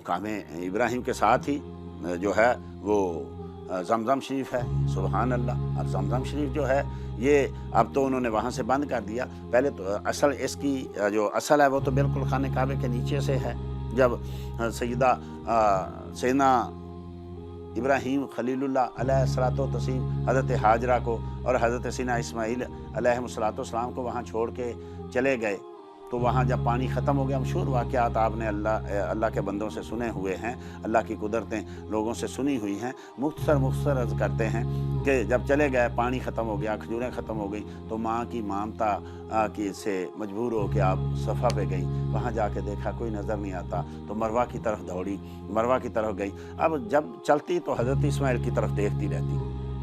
मुकाम इब्राहिम के साथ ही जो है वो ज़मज़म शरीफ है। सुबहान अल्लाह। अब ज़मज़म शरीफ जो है ये अब तो उन्होंने वहाँ से बंद कर दिया। पहले तो असल इसकी जो असल है वो तो बिल्कुल खाने काबे के नीचे से है। जब सैयदना इब्राहीम खलीलुल्लाह अलैहिस्सलातो तस्लीम हज़रत हाजरा को और हज़रत सीना इस्माईल अलैहिस्सलातो सलाम को वहाँ छोड़ के चले गए, तो वहाँ जब पानी ख़त्म हो गया, मशहूर वाक़यात आपने अल्लाह के बंदों से सुने हुए हैं, अल्लाह की कुदरतें लोगों से सुनी हुई हैं। मुख्तसर अर्ज़ करते हैं कि जब चले गए, पानी ख़त्म हो गया, खजूरें ख़त्म हो गई, तो माँ की ममता की से मजबूर हो के आप सफ़ा पे गई। वहाँ जाके देखा कोई नज़र नहीं आता, तो मरवा की तरफ दौड़ी, मरवा की तरफ गई। अब जब चलती तो हज़रत इस्माईल की तरफ देखती रहती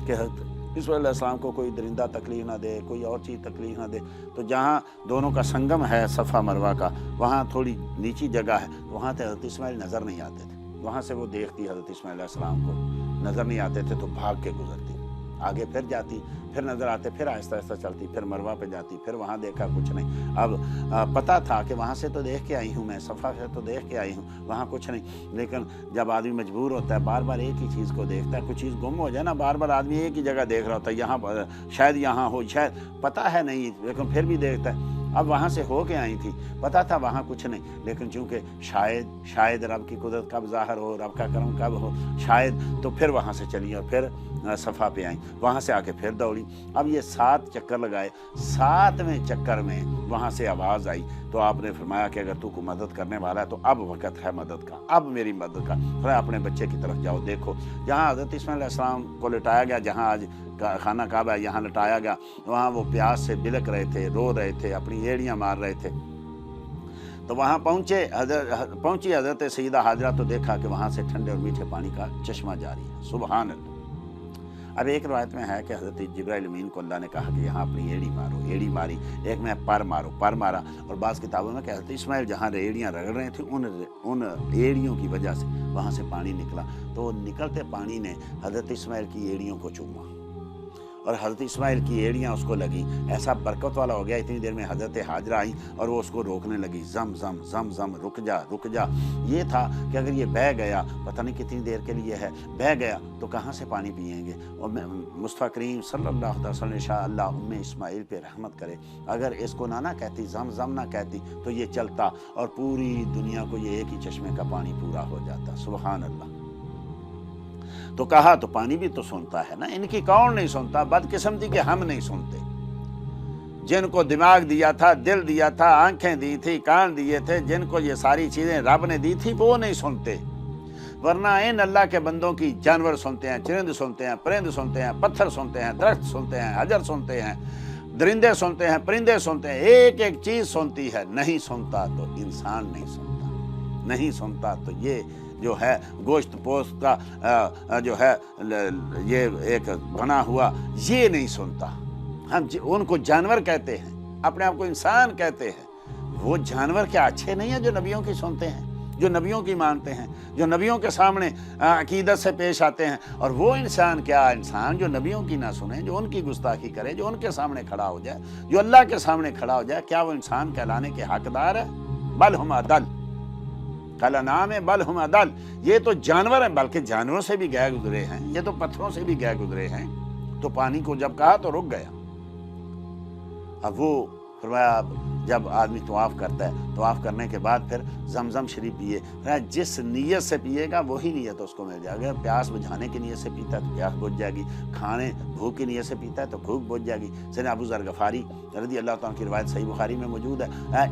कि हज़रत इस्माईल अलैहिस्सलाम को कोई दरिंदा तकलीफ़ ना दे, कोई और चीज़ तकलीफ़ ना दे। तो जहाँ दोनों का संगम है सफ़ा मरवा का, वहाँ थोड़ी नीची जगह है, वहाँ से हज़रत इस्माईल नज़र नहीं आते थे। वहाँ से वो देखती हज़रत इस्माईल अलैहिस्सलाम को, नज़र नहीं आते थे तो भाग के गुजरती, आगे फिर जाती, फिर नज़र आते, फिर आहिस्ता आहिस्ता चलती, फिर मरवा पे जाती, फिर वहाँ देखा कुछ नहीं। अब पता था कि वहाँ से तो देख के आई हूँ मैं, सफ़ा से तो देख के आई हूँ, वहाँ कुछ नहीं। लेकिन जब आदमी मजबूर होता है, बार बार एक ही चीज़ को देखता है, कुछ चीज़ गुम हो जाए ना, बार बार आदमी एक ही जगह देख रहा होता है, यहाँ शायद यहाँ हो, शायद पता है नहीं, लेकिन फिर भी देखता है। अब वहाँ से हो के आई थी, पता था वहाँ कुछ नहीं, लेकिन चूँकि शायद रब की कुदरत कब ज़ाहिर हो, रब का करम कब हो, शायद, तो फिर वहाँ से चली और फिर सफ़ा पे आई, वहाँ से आके फिर दौड़ी। अब ये 7 चक्कर लगाए, 7वें चक्कर में वहाँ से आवाज़ आई, तो आपने फरमाया कि अगर तू को मदद करने वाला है तो अब वक़्त है मदद का, अब मेरी मदद का। फिर अपने बच्चे की तरफ जाओ, देखो जहाँ हज़रत इस्माईल अलैहिस्सलाम को लिटाया गया, जहाँ आज खाना काबा है, यहाँ लिटाया गया, वहाँ वो प्यास से बिलक रहे थे, रो रहे थे, अपनी एड़ियाँ मार रहे थे। तो वहाँ पहुँची हज़रत सैयदा हाजरा, तो देखा कि वहाँ से ठंडे और मीठे पानी का चश्मा जारी है। सुबहान अल्लाह। अब एक रवायत में है कि हज़रत जिब्राइल अमीन को अल्लाह ने कहा कि यहाँ अपनी एड़ी मारो, एड़ी मारी, एक में पर मारो, पर मारा। और बाज़ किताबों में कि हज़रत इस्माईल जहाँ एड़ियाँ रगड़ रहे थे, उन एड़ियों की वजह से वहाँ से पानी निकला। तो निकलते पानी ने हज़रत इस्माईल की एड़ियों को चूमा और हज़रत इस्माईल की एड़ियाँ उसको लगी, ऐसा बरकत वाला हो गया। इतनी देर में हज़रत हाजरा आई और वो उसको रोकने लगी, ज़म ज़म ज़म ज़म, रुक जा रुक जा। ये था कि अगर ये बह गया, पता नहीं कितनी देर के लिए है, बह गया तो कहाँ से पानी पिएंगे। और मुस्तफ़ा करीम सल्लल्लाहु अलैहि वसल्लम इंशाअल्लाह उम्मे इस्माईल पे रहमत करे, अगर इसको ना कहती, ज़म ज़म ना कहती, तो ये चलता और पूरी दुनिया को ये एक ही चश्मे का पानी पूरा हो जाता। सुबहान अल्लाह। तो कहा तो पानी भी तो सुनता है ना, इनकी कौन नहीं सुनता, बदकिस्मती के हम नहीं सुनते। जिनको दिमाग दिया था, दिल दिया था, आंखें दी थी, कान दिए थे, जिनको ये सारी चीज़ें रब ने दी थी, वो नहीं सुनते। वरना इन अल्लाह के बंदों की जानवर सुनते हैं, चिरिंद सुनते हैं, परिंद सुनते हैं, पत्थर सुनते हैं, दरख्त सुनते हैं, हजर सुनते हैं, दरिंदे सुनते हैं, परिंदे सुनते हैं, एक एक चीज़ सुनती है। नहीं सुनता तो इंसान नहीं सुनता, नहीं सुनता तो ये जो है गोश्त पोस्त का जो है ये एक बना हुआ, ये नहीं सुनता। हम उनको जानवर कहते हैं, अपने आप को इंसान कहते हैं। वो जानवर क्या अच्छे नहीं हैं जो नबियों की सुनते हैं, जो नबियों की मानते हैं, जो नबियों के सामने अकीदत से पेश आते हैं। और वो इंसान क्या, इंसान जो नबियों की ना सुने, जो उनकी गुस्ताखी करे, जो उनके सामने खड़ा हो जाए, जो अल्लाह के सामने खड़ा हो जाए, क्या वो इंसान कहलाने के हकदार है? बल हुम अदल, कला नाम है बल हुम अदल। ये तो जानवर हैं, बल्कि जानवरों से भी गए गुजरे हैं, ये तो पत्थरों से भी गए गुजरे हैं। तो पानी को जब कहा तो रुक गया। अब वो फरमाया जब आदमी तवाफ़ करता है, तवाफ़ करने के बाद फिर ज़मज़म शरीफ पिए, जिस नीयत से पिएगा वही नीयत उसको मिल जाएगी। अगर प्यास बुझाने की नीयत से पीता है तो प्यास बुझ जाएगी, खाने भूख की नीयत से पीता है तो भूख बुझ जाएगी। सैयदना अबू ज़र गफ़ारी रज़ी अल्लाह तआला की रिवायत सही बुखारी में मौजूद है,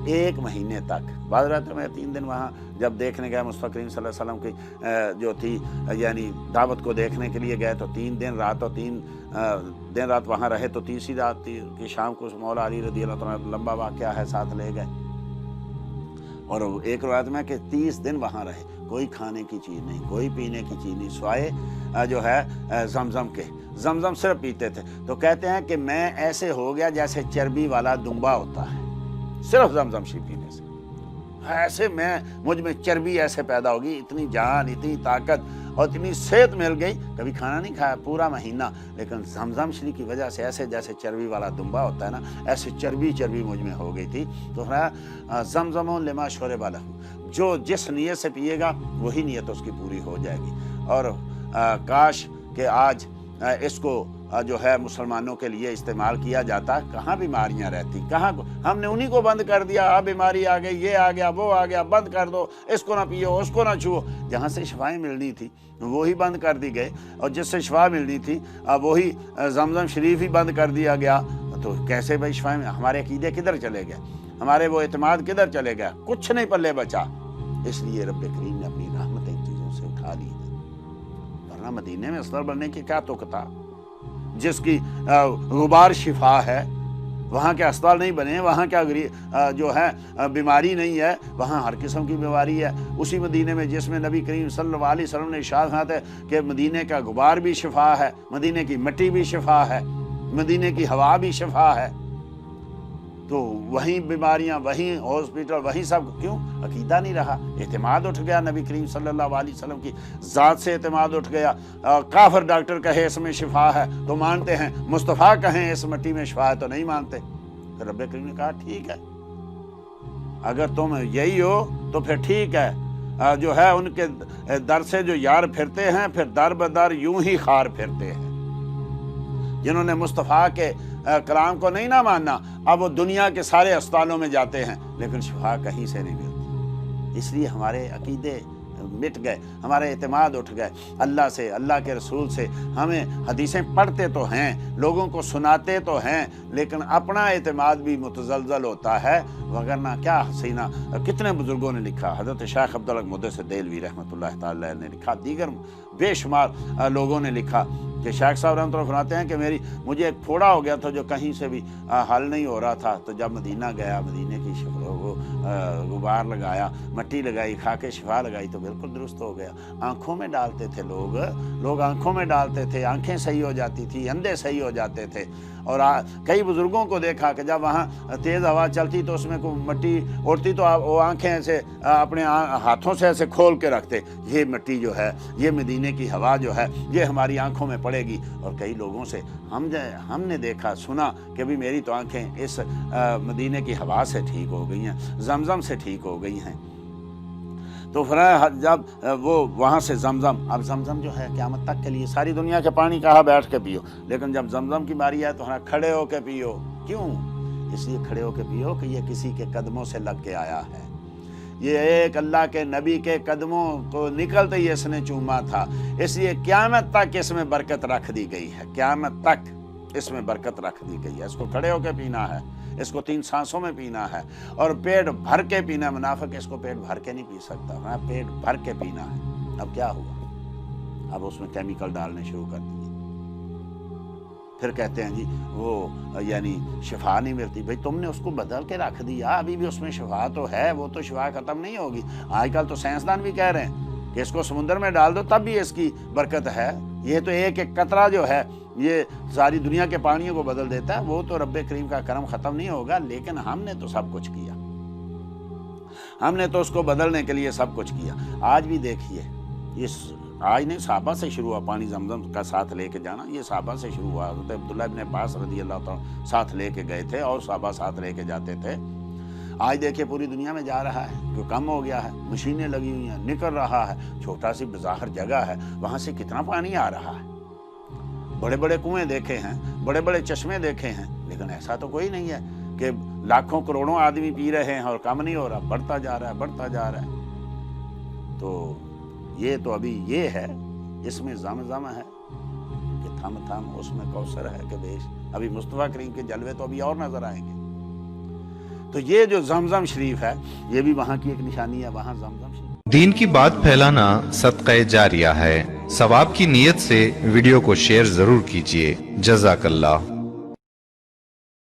1 महीने तक, बाद रात में 3 दिन वहाँ जब देखने गए मुस्तफ़ा करीम सल्लल्लाहु अलैहि वसल्लम की जो थी यानी दावत को देखने के लिए गए, तो 3 दिन रात और 3 दिन रात वहाँ रहे। तो तीसरी रात की शाम को मौला अली रज़ी अल्लाह तआला, लंबा वाक़या है, साथ ले गए। और एक रवायत में कि 30 दिन वहाँ रहे, कोई खाने की चीज़ नहीं, कोई पीने की चीज़ नहीं, स्वाए जो है ज़मज़म के, ज़मज़म सिर्फ पीते थे। तो कहते हैं कि मैं ऐसे हो गया जैसे चर्बी वाला दुम्बा होता है, सिर्फ ज़मज़म शरीफ पीने से। ऐसे मुझ में चर्बी ऐसे पैदा होगी, इतनी जान, इतनी ताकत और इतनी सेहत मिल गई। कभी खाना नहीं खाया पूरा महीना, लेकिन ज़मज़म शरीफ की वजह से ऐसे जैसे चर्बी वाला दुम्बा होता है ना, ऐसे चर्बी मुझ में हो गई थी। तो ज़मज़म लिमा शोरिबा लहू, جو جس نیت سے پیے گا وہی نیت اس کی پوری ہو جائے گی۔ اور کاش کہ آج اس کو جو ہے مسلمانوں کے لیے استعمال کیا جاتا، کہاں بیماریاں رہتی، کہاں ہم نے انہی کو بند کر دیا، اب بیماری آ گئی، یہ آ گیا، وہ آ گیا، بند کر دو، اس کو نہ پیو، اس کو نہ چھو۔ جہاں سے شفائیں ملنی تھی وہی بند کر دی گئے، اور جس سے شفا ملنی تھی وہی زمزم شریف ہی بند کر دیا گیا۔ تو کیسے بھائی شفائیں، ہمارے عقیدے کدھر چلے گئے، ہمارے وہ اعتماد کدھر چلے گیا، کچھ نہیں پلے بچا۔ اس لیے رب کریم نے اپنی رحمت ان چیزوں سے اٹھا لی، ورنہ مدینے میں اسپتال بننے کی کیا توقع تھا؟ جس کی غبار شفا ہے، وہاں کے اسپتال نہیں بنے، وہاں کیا جو ہے بیماری نہیں ہے، وہاں ہر قسم کی بیماری ہے۔ اسی مدینے میں جس میں نبی کریم صلی اللہ علیہ وسلم نے ارشاد فرمایا ہے کہ مدینے کا غبار بھی شفا ہے، مدینے کی مٹی بھی شفا ہے، مدینے کی ہوا بھی شفا ہے۔ تو وہیں بیماریاں، وہیں ہاسپٹل، وہیں سب، کیوں؟ عقیدہ نہیں رہا، اعتماد اٹھ گیا، نبی کریم صلی اللہ علیہ وسلم کی ذات سے اعتماد اٹھ گیا۔ کافر ڈاکٹر کہے اس میں شفا ہے تو مانتے ہیں، مصطفیٰ کہیں اس مٹی میں شفا ہے تو نہیں مانتے۔ پھر رب کریم نے کہا ٹھیک ہے، اگر تم یہی ہو تو پھر ٹھیک ہے۔ جو ہے ان کے در سے جو یار پھرتے ہیں، پھر در بدر یوں ہی خار پھرتے ہیں۔ جنہوں نے مصطفیٰ کے کلام کو نہیں نہ ماننا، اب وہ دنیا کے سارے اسپتالوں میں جاتے ہیں لیکن شفا کہیں سے نہیں ملتی۔ اس لیے ہمارے عقیدے مٹ گئے، ہمارے اعتماد اٹھ گئے اللہ سے، اللہ کے رسول سے۔ ہمیں حدیثیں پڑھتے تو ہیں، لوگوں کو سناتے تو ہیں، لیکن اپنا اعتماد بھی متزلزل ہوتا ہے، وگرنہ کیا حسینہ کتنے بزرگوں نے لکھا، حضرت شیخ عبدالحق محدث دہلوی رحمۃ اللہ تعالی نے لکھا، دیگر بے شمار لوگوں نے لکھا کہ شیخ صاحب رحمۃ اللہ فرماتے ہیں کہ مجھے ایک پھوڑا ہو گیا تھا جو کہیں سے بھی حل نہیں ہو رہا تھا، تو جب مدینہ گیا، مدینے کی غبار لگایا، مٹی لگائی، کھا کے شفا لگائی تو بالکل درست ہو گیا۔ آنکھوں میں ڈالتے تھے لوگ آنکھوں میں ڈالتے تھے، آنکھیں صحیح ہو جاتی تھی، اندھے صحیح ہو جاتے تھے۔ اور کئی بزرگوں کو دیکھا کہ جب وہاں تیز ہوا چلتی تو اس میں کوئی مٹی اڑتی تو وہ آنکھیں ایسے اپنے ہاتھوں سے ایسے کھول کے رکھتے، یہ مٹی جو ہے، یہ مدینے کی ہوا جو ہے، یہ ہماری آنکھوں میں پڑے گی۔ اور کئی لوگوں سے ہم نے دیکھا سنا کہ بھی میری تو آنکھیں اس مدینے کی ہوا سے ٹھیک ہو گئی ہیں، زمزم سے ٹھیک ہو گئی ہیں۔ تو جب وہ وہاں سے زمزم، اب زمزم جو ہے قیامت تک کے لیے، ساری دنیا کے پانی کہاں بیٹھ کے پیو، لیکن جب زمزم کی باری آئے تو کھڑے ہو کے پیو۔ کیوں؟ اس لیے کھڑے ہو کے پیو کہ یہ کسی کے قدموں سے لگ کے آیا ہے، یہ ایک اللہ کے نبی کے قدموں کو نکلتے ہی اس نے چوما تھا، اس لیے قیامت تک اس میں برکت رکھ دی گئی ہے، قیامت تک اس میں برکت رکھ دی گئی ہے۔ اس کو کھڑے ہو کے پینا ہے، اس کو 3 سانسوں میں پینا ہے، اور پیٹ بھر کے پینا۔ منافق اس کو پیٹ بھر کے نہیں پی سکتا، پیٹ بھر کے پینا ہے۔ اب کیا ہوا؟ اب اس میں کیمیکل ڈالنے شروع کر دیے، پھر کہتے ہیں جی وہ یعنی شفا نہیں ملتی۔ بھئی تم نے اس کو بدل کے رکھ دیا، ابھی بھی اس میں شفا تو ہے، وہ تو شفا ختم نہیں ہوگی۔ آج کل تو سائنسدان بھی کہہ رہے ہیں کہ اس کو سمندر میں ڈال دو تب بھی اس کی برکت ہے۔ یہ تو ایک ایک قطرہ جو ہے یہ ساری دنیا کے پانیوں کو بدل دیتا ہے۔ وہ تو رب کریم کا کرم ختم نہیں ہوگا، لیکن ہم نے تو سب کچھ کیا، ہم نے تو اس کو بدلنے کے لیے سب کچھ کیا۔ آج بھی دیکھیے، آج نہیں، صحابہ سے شروع ہوا پانی زمزم کا ساتھ لے کے جانا، یہ صحابہ سے شروع ہوا۔ حضرت عبداللہ ابن عباس رضی اللہ تعالیٰ ساتھ لے کے گئے تھے، اور صحابہ ساتھ لے کے جاتے تھے۔ آج دیکھیں پوری دنیا میں جا رہا ہے، جو کم ہو گیا ہے، مشینیں لگی ہوئی ہیں، نکل رہا ہے، چھوٹا سی بظاہر جگہ ہے، وہاں سے کتنا پانی آ رہا ہے۔ بڑے بڑے کنویں دیکھے ہیں، بڑے بڑے چشمے دیکھے ہیں، لیکن ایسا تو کوئی نہیں ہے کہ لاکھوں کروڑوں آدمی پی رہے ہیں اور کم نہیں ہو رہا، بڑھتا جا رہا ہے، بڑھتا جا رہا ہے۔ تو یہ تو ابھی یہ ہے، اس میں زمزم ہے کہ تھم تھم، اس میں کوثر ہے کہ بیش۔ ابھی مصطفیٰ کریم کے جلوے تو ابھی اور نظر آئیں گے۔ تو یہ جو زمزم شریف ہے، یہ بھی وہاں کی ایک نشانی ہے، وہاں زمزم شریف۔ دین کی بات پھیلانا صدقہ جاریہ ہے، ثواب کی نیت سے ویڈیو کو شیئر ضرور کیجیے۔ جزاک اللہ۔